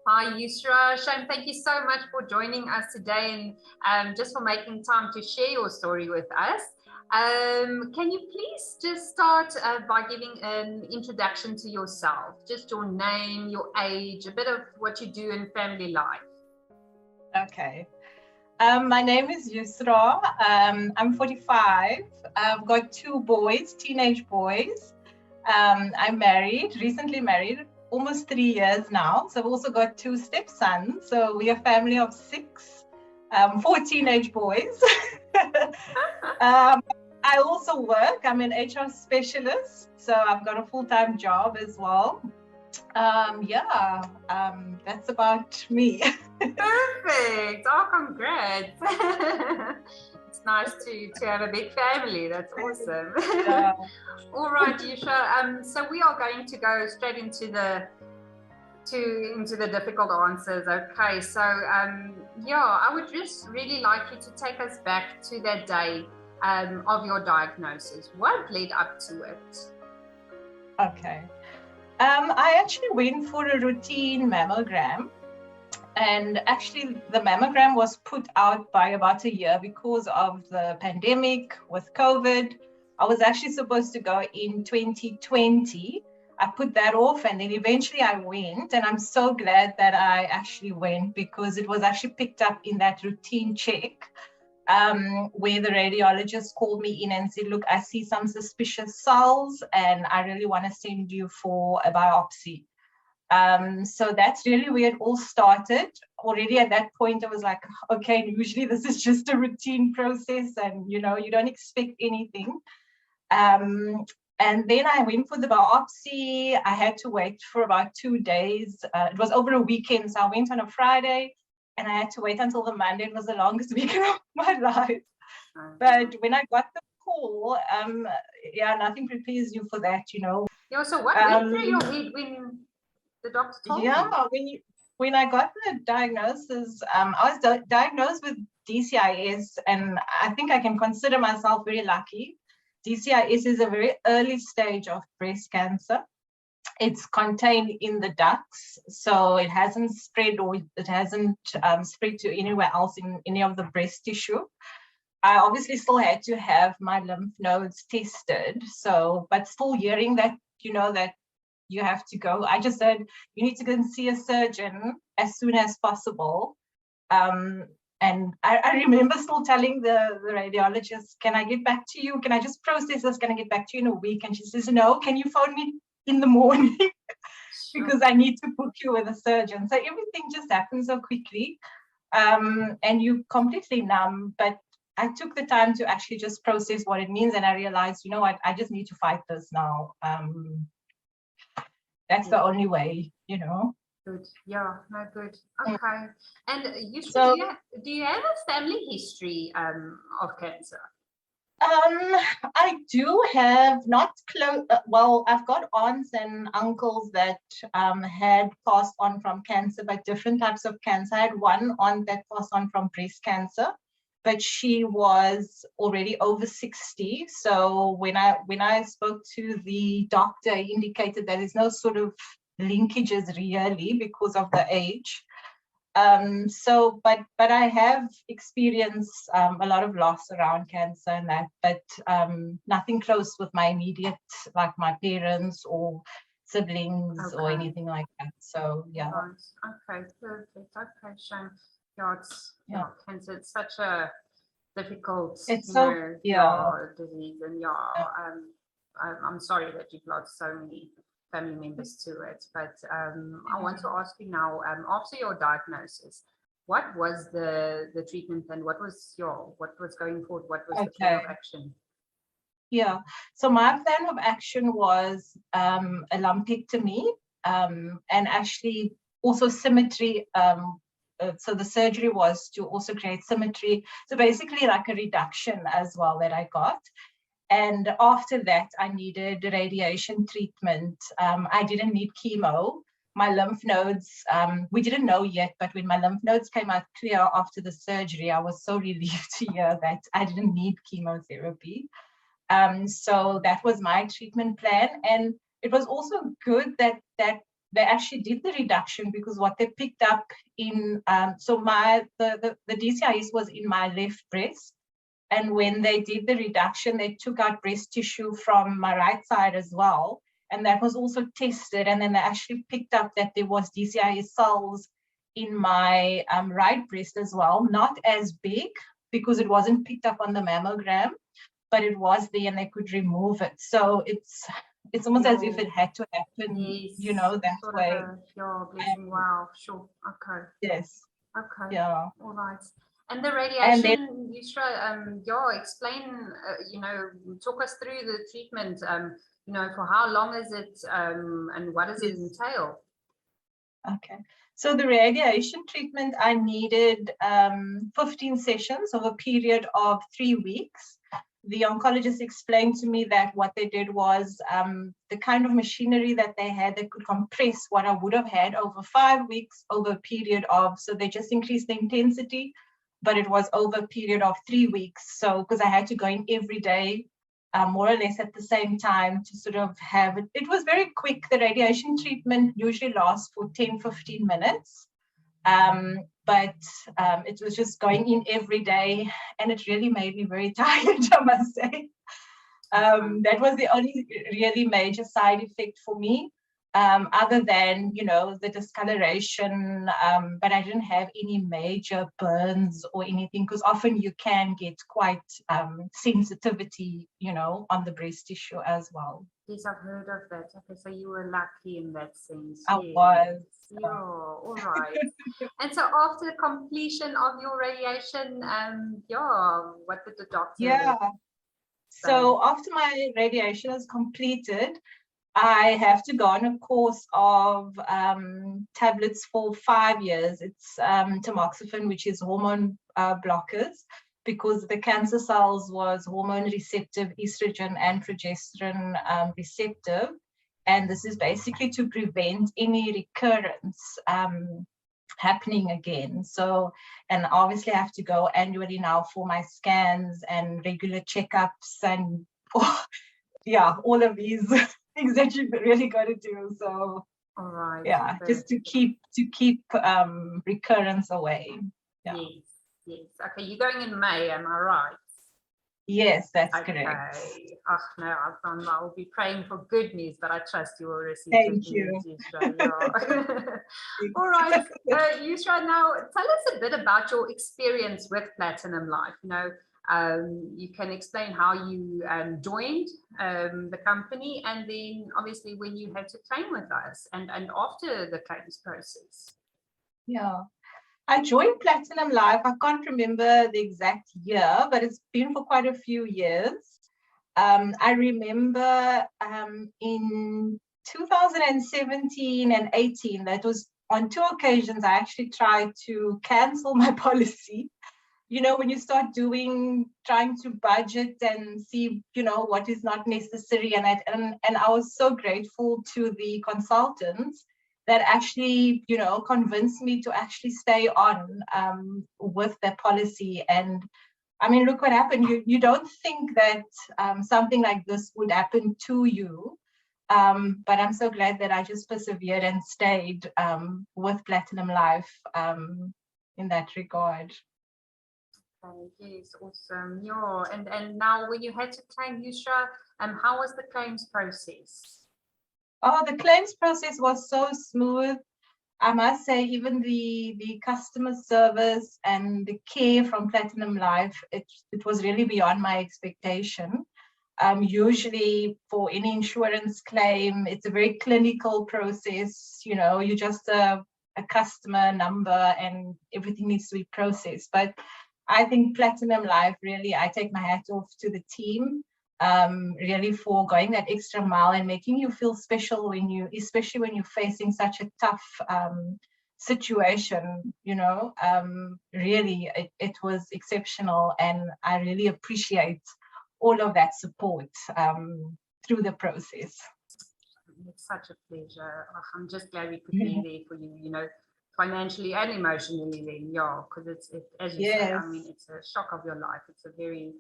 Hi, Yusrah. Shane, thank you so much for joining us today and just for making time to share your story with us. Can you please just start by giving an introduction to yourself, just your name, your age, a bit of what you do in family life? Okay. My name is Yusrah. I'm 45. I've got two boys, teenage boys. I'm married, recently married, almost 3 years now. So I've also got two stepsons. So we're a family of six, four teenage boys. I also work. I'm an HR specialist. So I've got a full-time job as well. That's about me. Perfect. Oh, congrats. It's nice to have a big family. That's awesome. Yeah. All right, Yusrah. So we are going to go straight into the difficult answers. Okay. So I would just really like you to take us back to that day of your diagnosis. What led up to it? Okay. I actually went for a routine mammogram, and actually the mammogram was put out by about a year because of the pandemic with COVID. I was actually supposed to go in 2020. I put that off, and then eventually I went, and I'm so glad that I actually went because it was actually picked up in that routine check. Where the radiologist called me in and said, look, I see some suspicious cells and I really want to send you for a biopsy. So that's really where it all started. Already at that point, I was like, okay, usually this is just a routine process and, you don't expect anything. And then I went for the biopsy. I had to wait for about 2 days. It was over a weekend, so I went on a Friday. And I had to wait until the Monday. It was the longest weekend of my life. But when I got the call, nothing prepares you for that, Yeah, so what went through your head when the doctor told you? When I got the diagnosis, I was diagnosed with DCIS, and I think I can consider myself very lucky. DCIS is a very early stage of breast cancer. It's contained in the ducts, so it hasn't spread or it hasn't spread to anywhere else in any of the breast tissue. I obviously still had to have my lymph nodes tested. So, but still hearing that, that you have to go, I just said, you need to go and see a surgeon as soon as possible. And I remember still telling the radiologist, can I get back to you? Can I just process this? Can I get back to you in a week? And she says, no, can you phone me in the morning? Because I need to book you with a surgeon. So everything just happens so quickly. And you're completely numb. But I took the time to actually just process what it means. And I realized, I just need to fight this now. That's the only way, Good. Yeah, no, good. Okay. And Yusrah, do you have a family history of cancer? I do have not close. I've got aunts and uncles that had passed on from cancer, but different types of cancer. I had one aunt that passed on from breast cancer, but she was already over 60. So when I spoke to the doctor, he indicated that there's no sort of linkages really because of the age. But I have experienced a lot of loss around cancer and that, but nothing close with my immediate, like my parents or siblings or anything like that. So yeah. Okay, perfect. Okay, Shane. Cancer. It's such a difficult, disease, and I'm sorry that you've lost so many family members to it, but I want to ask you now, after your diagnosis, what was the treatment and what was going forward? What was the plan of action? Yeah, so my plan of action was a lumpectomy and actually also symmetry. So the surgery was to also create symmetry. So basically like a reduction as well that I got. And after that, I needed radiation treatment. I didn't need chemo. My lymph nodes, we didn't know yet, but when my lymph nodes came out clear after the surgery, I was so relieved to hear that I didn't need chemotherapy. So that was my treatment plan. And it was also good that they actually did the reduction because what they picked up in, so the DCIS was in my left breast. And when they did the reduction, they took out breast tissue from my right side as well. And that was also tested. And then they actually picked up that there was DCIS cells in my right breast as well, not as big because it wasn't picked up on the mammogram, but it was there and they could remove it. So it's almost as if it had to happen, yes, you know, that sort way. Blessing. Wow, sure. Okay. Yes. Okay. Yeah. All right. And the radiation, Yusrah, explain, talk us through the treatment, for how long is it and what does it entail? Okay. So the radiation treatment, I needed 15 sessions over a period of 3 weeks. The oncologist explained to me that what they did was the kind of machinery that they had, they could compress what I would have had over 5 weeks over a period of, so they just increased the intensity, but it was over a period of 3 weeks. So because I had to go in every day, more or less at the same time to sort of have it. It was very quick. The radiation treatment usually lasts for 10, 15 minutes. But it was just going in every day and it really made me very tired, I must say. That was the only really major side effect for me, other than, the discoloration, but I didn't have any major burns or anything, because often you can get quite sensitivity, on the breast tissue as well. Yes, I've heard of that. Okay, so you were lucky in that sense. I was. Yeah, all right. And so after completion of your radiation, what did the doctor say? So after my radiation is completed, I have to go on a course of tablets for 5 years. It's tamoxifen, which is hormone blockers, because the cancer cells was hormone receptive, estrogen and progesterone receptive. And this is basically to prevent any recurrence happening again. So, and obviously I have to go annually now for my scans and regular checkups and all of these things that you really got to do. So all right, just to keep recurrence away. Yes. Okay, you're going in May, am I right? Yes, that's correct. Oh no, I'll be praying for good news, but I trust you will receive Thank you. News, Yusrah. All right, Yusrah, now tell us a bit about your experience with Platinum Life. You can explain how you joined the company, and then obviously when you had to claim with us and after the claims process. Yeah, I joined Platinum Life. I can't remember the exact year, but it's been for quite a few years. I remember in 2017 and 18, that was on 2 occasions, I actually tried to cancel my policy. When you start trying to budget and see, what is not necessary, and I was so grateful to the consultants that actually, convinced me to actually stay on with the policy. And I mean, look what happened. You don't think that something like this would happen to you, but I'm so glad that I just persevered and stayed with Platinum Life in that regard. Yes, awesome. Yeah, and now when you had to claim, Yusrah, how was the claims process? Oh, the claims process was so smooth. I must say, even the customer service and the care from Platinum Life, it was really beyond my expectation. Usually for any insurance claim, it's a very clinical process. You're just a customer number and everything needs to be processed. But I think Platinum Life, really, I take my hat off to the team, really, for going that extra mile and making you feel special especially when you're facing such a tough situation. Really, it was exceptional, and I really appreciate all of that support through the process. It's such a pleasure. I'm just glad we could be there for you, financially and emotionally then, because it's as you say, I mean, it's a shock of your life. It's a very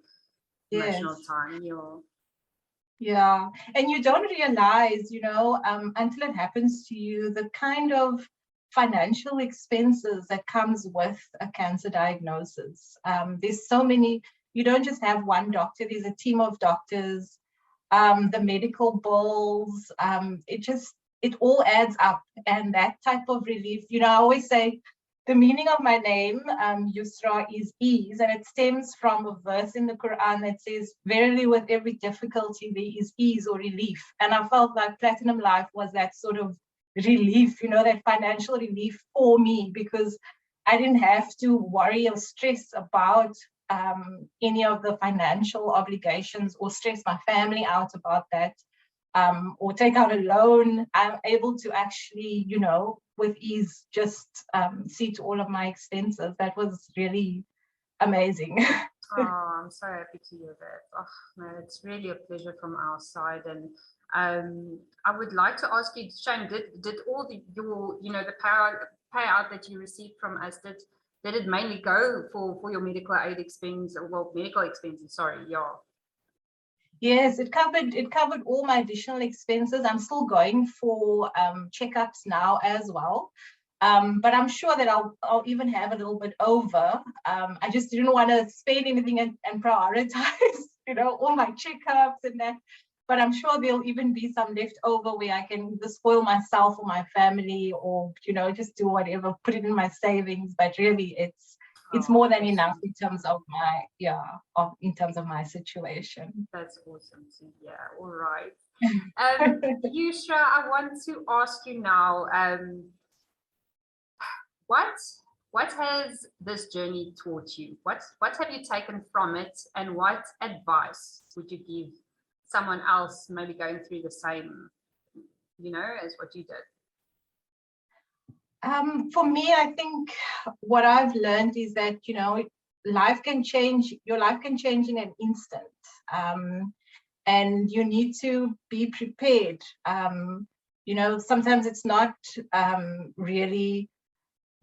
emotional time. Yeah, and you don't realize, until it happens to you, the kind of financial expenses that comes with a cancer diagnosis. There's so many, you don't just have one doctor, there's a team of doctors, the medical bills, it all adds up. And that type of relief, I always say, the meaning of my name, Yusrah, is ease, and it stems from a verse in the Quran that says, verily with every difficulty there is ease or relief. And I felt like Platinum Life was that sort of relief, that financial relief for me, because I didn't have to worry or stress about any of the financial obligations or stress my family out about that. Or take out a loan. I'm able to actually, with ease, just see to all of my expenses. That was really amazing. Oh, I'm so happy to hear that. Oh, no, it's really a pleasure from our side. And I would like to ask you, Shane, did all your, the payout that you received from us, did it mainly go for your medical aid expense, or well, medical expenses? Sorry, yeah. Yes, it covered all my additional expenses. I'm still going for checkups now as well. But I'm sure that I'll even have a little bit over. I just didn't want to spend anything and prioritize, all my checkups and that. But I'm sure there'll even be some left over where I can either spoil myself or my family, or, just do whatever, put it in my savings. But really, it's more than enough in terms of my situation. That's awesome to hear. All right. Yusrah, I want to ask you now, what has this journey taught you? What have you taken from it, and what advice would you give someone else maybe going through the same, as what you did? For me, I think what I've learned is that, life can change, your life can change in an instant. And you need to be prepared. Sometimes it's not really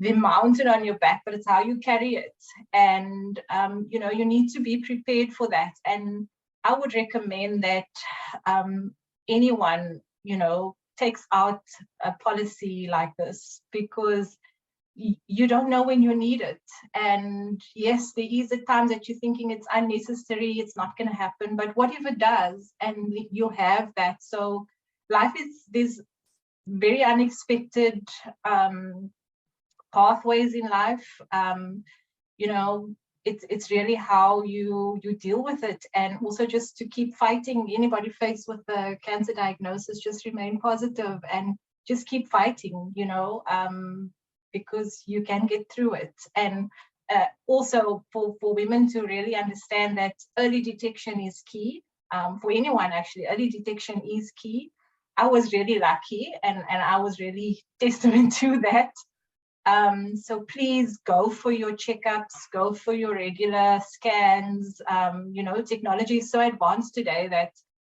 the mountain on your back, but it's how you carry it. And, you need to be prepared for that. And I would recommend that anyone, takes out a policy like this, because you don't know when you need it. And yes, there is at times that you're thinking it's unnecessary, it's not going to happen, but what if it does? And you have that. So life is, there's very unexpected pathways in life. It's really how you deal with it, and also just to keep fighting. Anybody faced with the cancer diagnosis, just remain positive and just keep fighting, because you can get through it. And also for women to really understand that early detection is key. For anyone, actually, early detection is key. I was really lucky, and I was really testament to that. So please go for your checkups, go for your regular scans. Technology is so advanced today that,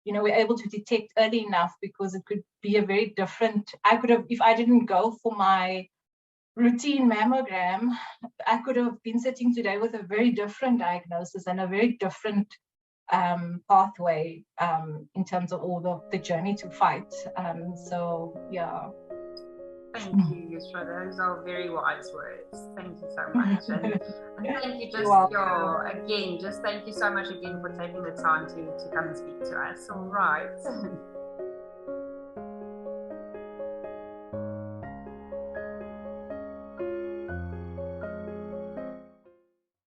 we're able to detect early enough, because it could be a very different, I could have, if I didn't go for my routine mammogram, I could have been sitting today with a very different diagnosis and a very different pathway in terms of all the journey to fight. So yeah. Thank you, Yusrah. Those are very wise words. Thank you so much. And thank you again, thank you so much again for taking the time to come and speak to us. All right.